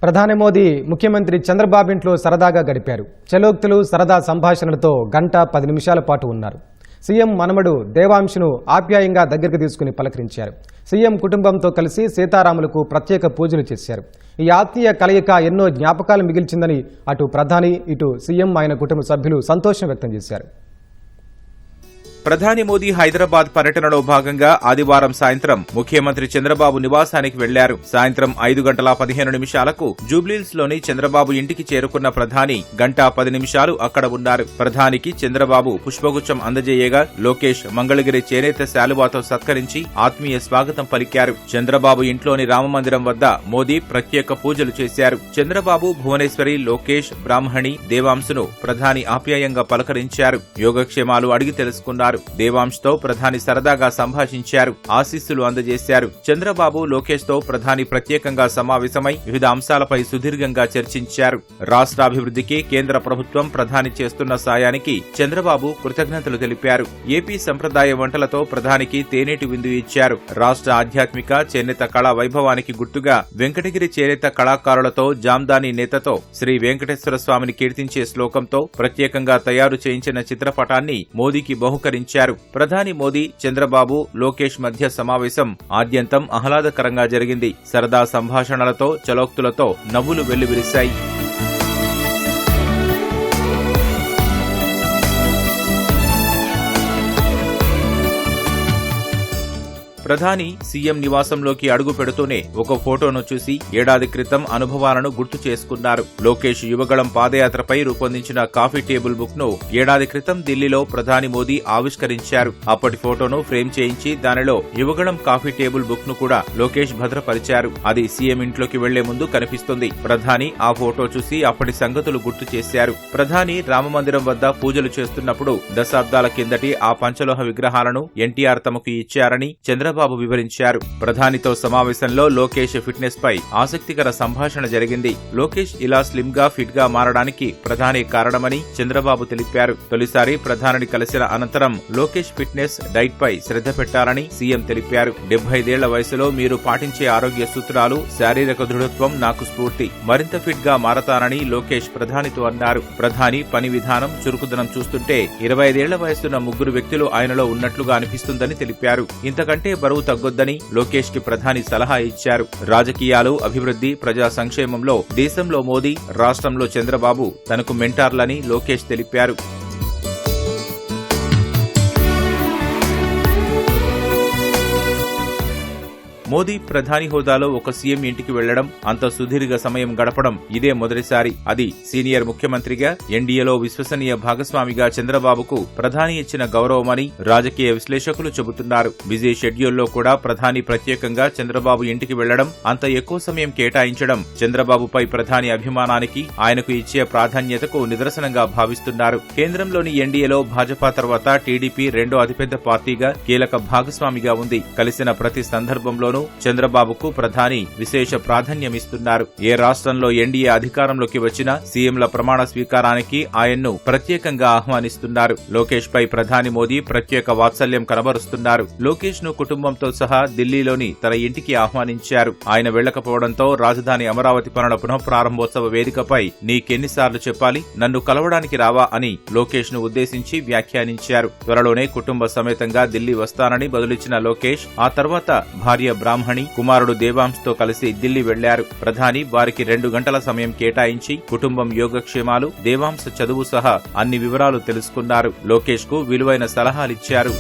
ప్రధాని మోదీ ముఖ్యమంత్రి చంద్రబాబు ఇంట్లో సరదాగా గడిపారు. చలోక్తులు, సరదా సంభాషణలతో గంట 10 నిమిషాల పాటు ఉన్నారు. సీఎం మనమడు దేవాంశును ఆప్యాయంగా దగ్గరికి తీసుకుని పలకరించారు. సీఎం కుటుంబంతో కలిసి సీతారాములకు ప్రత్యేక పూజలు చేశారు. ఈ ఆత్మీయ కలయిక ఎన్నో జ్ఞాపకాలు మిగిల్చిందని అటు ప్రధాని, ఇటు సీఎం ఆయన కుటుంబ సభ్యులు సంతోషం వ్యక్తం చేశారు. ప్రధాని మోదీ హైదరాబాద్ పర్యటనలో భాగంగా ఆదివారం సాయంత్రం ముఖ్యమంత్రి చంద్రబాబు నివాసానికి వెళ్లారు. సాయంత్రం 5:15 జూబ్లీహిల్స్ లోని చంద్రబాబు ఇంటికి చేరుకున్న ప్రధాని గంట 10 నిమిషాలు అక్కడ ఉన్నారు. ప్రధానికి చంద్రబాబు పుష్పగుచ్చం అందజేయగా లోకేష్ మంగళగిరి చేనేత శాలువాతో సత్కరించి ఆత్మీయ స్వాగతం పలికారు. చంద్రబాబు ఇంట్లోని రామమందిరం వద్ద మోదీ ప్రత్యేక పూజలు చేశారు. చంద్రబాబు, భువనేశ్వరి, లోకేష్, బ్రాహ్మణి, దేవాంశును ప్రధాని ఆప్యాయంగా పలకరించారు. యోగక్షేమాలు అడిగి తెలుసుకున్నారు. దేవాంశ్తో ప్రధాని సరదాగా సంభాషించారు. ఆశీస్సులు అందజేశారు. చంద్రబాబు, లోకేష్ తో ప్రధాని ప్రత్యేకంగా సమావేశమై వివిధ అంశాలపై సుదీర్ఘంగా చర్చించారు. రాష్ట్రాభివృద్ధికి కేంద్ర ప్రభుత్వం ప్రధాని చేస్తున్న సాయానికి చంద్రబాబు కృతజ్ఞతలు తెలిపారు. ఏపీ సంప్రదాయ వంటలతో ప్రధానికి తేనెటి విందు ఇచ్చారు. రాష్ట్ర ఆధ్యాత్మిక చేనేత కళా వైభవానికి గుర్తుగా వెంకటగిరి చేనేత కళాకారులతో జామ్దాని నేతతో శ్రీ వెంకటేశ్వర స్వామిని కీర్తించే శ్లోకంతో ప్రత్యేకంగా తయారు చేయించిన చిత్రపటాన్ని మోదీకి బహుకరించారు. ప్రధాని మోదీ, చంద్రబాబు, లోకేష్ మధ్య సమావేశం ఆద్యంతం ఆహ్లాదకరంగా జరిగింది. సరదా సంభాషణలతో, చలోక్తులతో నవ్వులు వెల్లివిరిశాయి. ప్రధాని సీఎం నివాసంలోకి అడుగు పెడుతూనే ఒక ఫోటోను చూసి ఏడాది క్రితం అనుభవాలను గుర్తు చేసుకున్నారు. లోకేష్ యువగళం పాదయాత్రపై రూపొందించిన కాఫీ టేబుల్ బుక్ ను ఏడాది క్రితం ఢిల్లీలో ప్రధాని మోదీ ఆవిష్కరించారు. అప్పటి ఫోటోను ఫ్రేమ్ చేయించి దానిలో యువగళం కాఫీ టేబుల్ బుక్ ను కూడా లోకేష్ భద్రపరిచారు. అది సీఎం ఇంట్లోకి వెళ్లే ముందు కనిపిస్తుంది. ప్రధాని ఆ ఫోటో చూసి అప్పటి సంగతులు గుర్తు చేశారు. ప్రధాని రామమందిరం వద్ద పూజలు చేస్తున్నప్పుడు దశాబ్దాల కిందటి ఆ పంచలోహ విగ్రహాలను ఎన్టీఆర్ తమకు ఇచ్చారని చంద్రబాబు వివరించారు. ప్రధానితో సమావేశంలో లోకేష్ ఫిట్నెస్ పై ఆసక్తికర సంభాషణ జరిగింది. లోకేష్ ఇలా స్లిమ్ గా, ఫిట్ గా మారడానికి ప్రధాని కారణమని చంద్రబాబు తెలిపారు. తొలిసారి ప్రధానిని కలిసిన అనంతరం లోకేష్ ఫిట్నెస్, డైట్ పై శ్రద్ధ పెట్టారని సీఎం తెలిపారు. 75 ఏళ్ల వయసులో మీరు పాటించే ఆరోగ్య సూత్రాలు, శారీరక దృఢత్వం నాకు స్ఫూర్తి. మరింత ఫిట్ గా మారతానని లోకేష్ ప్రధానితో అన్నారు. ప్రధాని పని విధానం, చురుకుదనం చూస్తుంటే 25 ఏళ్ల వయసున్న 3 వ్యక్తులు ఆయనలో ఉన్నట్లుగా అనిపిస్తుందని తెలిపారు. ఇంతకంటే బరువు తగ్గొద్దని లోకేష్ కి ప్రధాని సలహా ఇచ్చారు. రాజకీయాలు, అభివృద్ధి, ప్రజా సంక్షేమంలో దేశంలో మోదీ, రాష్ట్రంలో చంద్రబాబు తనకు మెంటార్లని లోకేష్ తెలిపారు. మోదీ ప్రధాని హోదాలో ఒక సీఎం ఇంటికి వెళ్లడం, అంత సుదీర్ఘ సమయం గడపడం ఇదే మొదటిసారి. అది సీనియర్ ముఖ్యమంత్రిగా, ఎన్డీఏలో విశ్వసనీయ భాగస్వామిగా చంద్రబాబుకు ప్రధాని ఇచ్చిన గౌరవమని రాజకీయ విశ్లేషకులు చెబుతున్నారు. బిజీ షెడ్యూల్లో కూడా ప్రధాని ప్రత్యేకంగా చంద్రబాబు ఇంటికి వెళ్లడం, అంత ఎక్కువ సమయం కేటాయించడం చంద్రబాబుపై ప్రధాని అభిమానానికి, ఆయనకు ఇచ్చే ప్రాధాన్యతకు నిదర్శనంగా భావిస్తున్నారు. కేంద్రంలోని ఎన్డీఏలో భాజపా తర్వాత టీడీపీ రెండో అతిపెద్ద పార్టీగా, కీలక భాగస్వామిగా ఉంది. కలిసిన ప్రతి సందర్భంలోనూ చంద్రబాబుకు ప్రధాని విశేష ప్రాధాన్యమిస్తున్నారు. ఏ రాష్ట్రంలో ఎన్డీఏ అధికారంలోకి వచ్చినా సీఎంల ప్రమాణ స్వీకారానికి ఆయన్ను ప్రత్యేకంగా ఆహ్వానిస్తున్నారు. లోకేష్ పై ప్రధాని మోదీ ప్రత్యేక వాత్సల్యం కనబరుస్తున్నారు. లోకేష్ ను కుటుంబంతో సహా ఢిల్లీలోని తన ఇంటికి ఆహ్వానించారు. ఆయన వెళ్లకపోవడంతో రాజధాని అమరావతి పనుల పునఃప్రారంభోత్సవ వేదికపై నీకెన్నిసార్లు చెప్పాలి, నన్ను కలవడానికి రావా అని లోకేష్ ను ఉద్దేశించి వ్యాఖ్యానించారు. త్వరలోనే కుటుంబ సమేతంగా ఢిల్లీ వస్తానని బదులిచ్చిన లోకేష్ ఆ తర్వాత భార్య బ్రాహ్మణి, కుమారుడు దేవాంశ్తో కలిసి ఢిల్లీ వెళ్లారు. ప్రధాని వారికి 2 గంటల సమయం కేటాయించి కుటుంబం యోగక్షేమాలు, దేవాంశ చదువు సహా అన్ని వివరాలు తెలుసుకున్నారు. లోకేష్ కు విలువైన సలహాలిచ్చారు.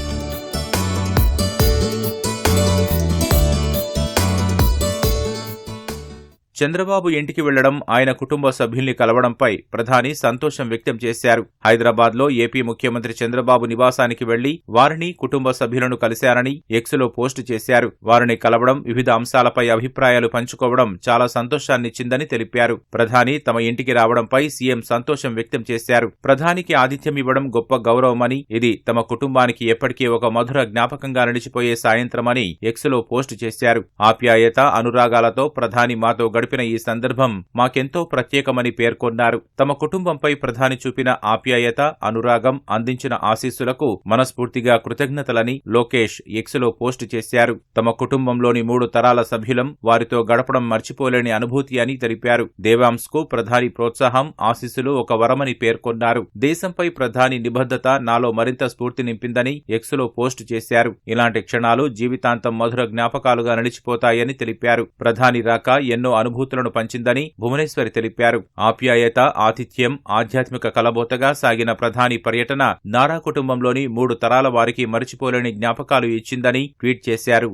చంద్రబాబు ఇంటికి వెళ్లడం, ఆయన కుటుంబ సభ్యుల్ని కలవడంపై ప్రధాని సంతోషం వ్యక్తం చేశారు. హైదరాబాద్ లో ఏపీ ముఖ్యమంత్రి చంద్రబాబు నివాసానికి వెళ్లి వారిని, కుటుంబ సభ్యులను కలిశారని ఎక్స్లో పోస్టు చేశారు. వారిని కలవడం, వివిధ అంశాలపై అభిప్రాయాలు పంచుకోవడం చాలా సంతోషాన్నిచ్చిందని తెలిపారు. ప్రధాని తమ ఇంటికి రావడంపై సీఎం సంతోషం వ్యక్తం చేశారు. ప్రధానికి ఆతిథ్యం ఇవ్వడం గొప్ప గౌరవమని, ఇది తమ కుటుంబానికి ఎప్పటికీ ఒక మధుర జ్ఞాపకంగా నిలిచిపోయే సాయంత్రమని ఎక్స్లో పోస్టు చేశారు. ఆప్యాయత, అనురాగాలతో ప్రధాని మాతో గడిపి గడిపిన ఈ సందర్భం మాకెంతో ప్రత్యేకమని పేర్కొన్నారు. తమ కుటుంబంపై ప్రధాని చూపిన ఆప్యాయత, అనురాగం, అందించిన ఆశీస్సులకు మనస్ఫూర్తిగా కృతజ్ఞతలని లోకేష్ ఎక్స్లో పోస్టు చేశారు. తమ కుటుంబంలోని 3 తరాల సభ్యులం, వారితో గడపడం మర్చిపోలేని అనుభూతి అని తెలిపారు. దేవాంశ్కు ప్రధాని ప్రోత్సాహం, ఆశీస్సులు ఒక వరమని పేర్కొన్నారు. దేశంపై ప్రధాని నిబద్ధత నాలో మరింత స్ఫూర్తి నింపిందని ఎక్స్లో పోస్టు చేశారు. ఇలాంటి క్షణాలు జీవితాంతం మధుర జ్ఞాపకాలుగా నిలిచిపోతాయని తెలిపారు. ప్రధాని రాక ఎన్నో అనుభూతులను పంచిందని భువనేశ్వరి తెలిపారు. ఆప్యాయత, ఆతిథ్యం, ఆధ్యాత్మిక కలబోతగా సాగిన ప్రధాని పర్యటన నారా కుటుంబంలోని 3 తరాల వారికి మరిచిపోలేని జ్ఞాపకాలు ఇచ్చిందని ట్వీట్ చేశారు.